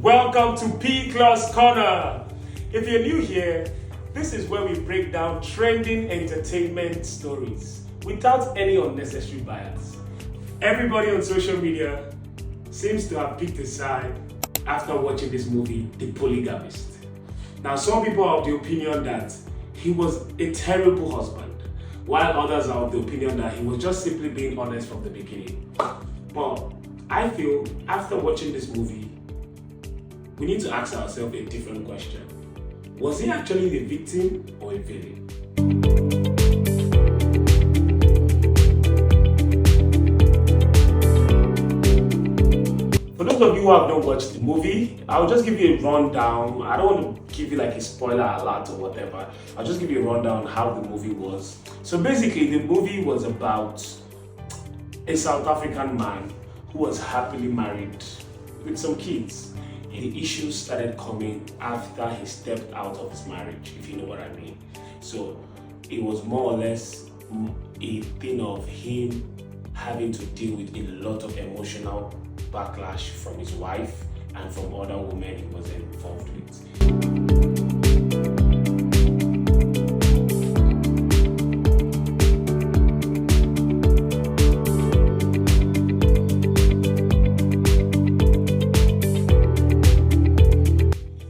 Welcome to P Class Corner. If you're new here, this is where we break down trending entertainment stories without any unnecessary bias. Everybody on social media seems to have picked a side after watching this movie, The Polygamist. Now, some people are of the opinion that he was a terrible husband, while others are of the opinion that he was just simply being honest from the beginning. But I feel after watching this movie, we need to ask ourselves a different question. Was he actually the victim or a villain? For those of you who have not watched the movie, I'll just give you a rundown. I don't want to give you like a spoiler alert or whatever. I'll just give you a rundown on how the movie was. So basically, the movie was about a South African man who was happily married with some kids. The issues started coming after he stepped out of his marriage, if you know what I mean. So it was more or less a thing of him having to deal with a lot of emotional backlash from his wife and from other women he was involved with.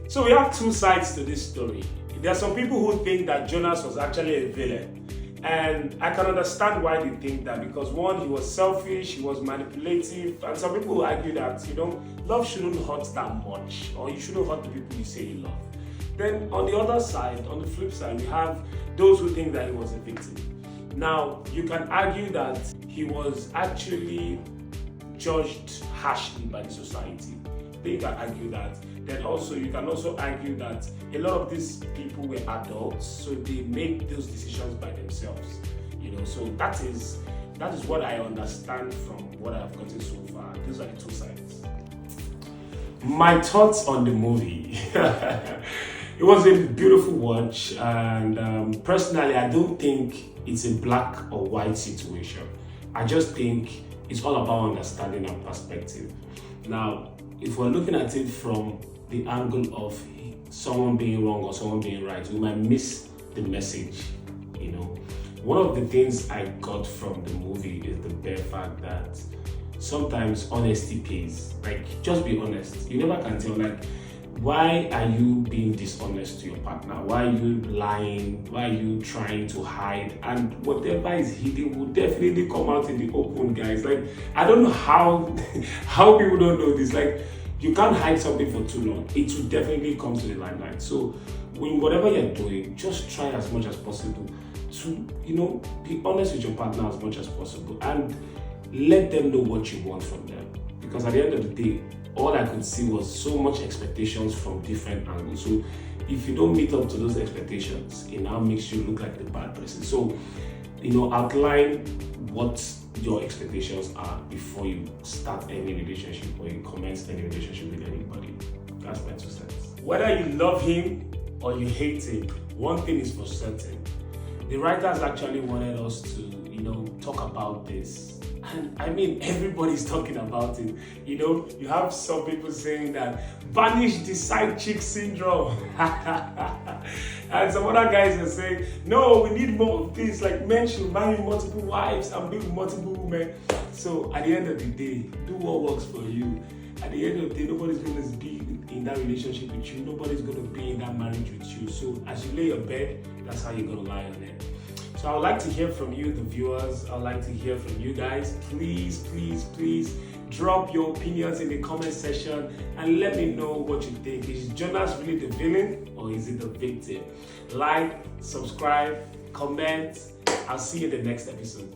So we have two sides to this story. There are some people who think that Jonas was actually a villain. And I can understand why they think that, because one, he was selfish, he was manipulative, and some people argue that, love shouldn't hurt that much, or you shouldn't hurt the people you say you love. Then on the other side, on the flip side, we have those who think that he was a victim. Now, you can argue that he was actually judged harshly by the society. Then you can argue that. Then also, you can also argue that a lot of these people were adults, so they make those decisions by themselves. So that is what I understand from what I've gotten so far. Those are the two sides. My thoughts on the movie. It was a beautiful watch, and personally, I don't think it's a black or white situation. I just think it's all about understanding and perspective. Now, if we're looking at it from the angle of someone being wrong or someone being right, we might miss the message. One of the things I got from the movie is the bare fact that sometimes honesty pays. Just be honest. You never can tell, why are you being dishonest to your partner? Why are you lying? Why are you trying to hide? And whatever is hidden will definitely come out in the open, guys. I don't know how people don't know this. You can't hide something for too long. It will definitely come to the limelight. So whatever you're doing, just try as much as possible to, be honest with your partner as much as possible and let them know what you want from them. Because at the end of the day, all I could see was so much expectations from different angles. So if you don't meet up to those expectations, it now makes you look like the bad person. So, outline what your expectations are before you start any relationship or you commence any relationship with anybody. That's my 2 cents. Whether you love him or you hate him, one thing is for certain. The writers actually wanted us to, talk about this. And I mean, everybody's talking about it. You have some people saying that banish the side chick syndrome. And some other guys are saying, no, we need more of this. Men should marry multiple wives and be with multiple women. So at the end of the day, do what works for you. At the end of the day, nobody's going to be in that relationship with you. Nobody's going to be in that marriage with you. So as you lay your bed, that's how you're going to lie on it. So I would like to hear from you, the viewers. I would like to hear from you guys. Please, please, please drop your opinions in the comment section and let me know what you think. Is Jonas really the villain or is it the victim? Like, subscribe, comment. I'll see you in the next episode.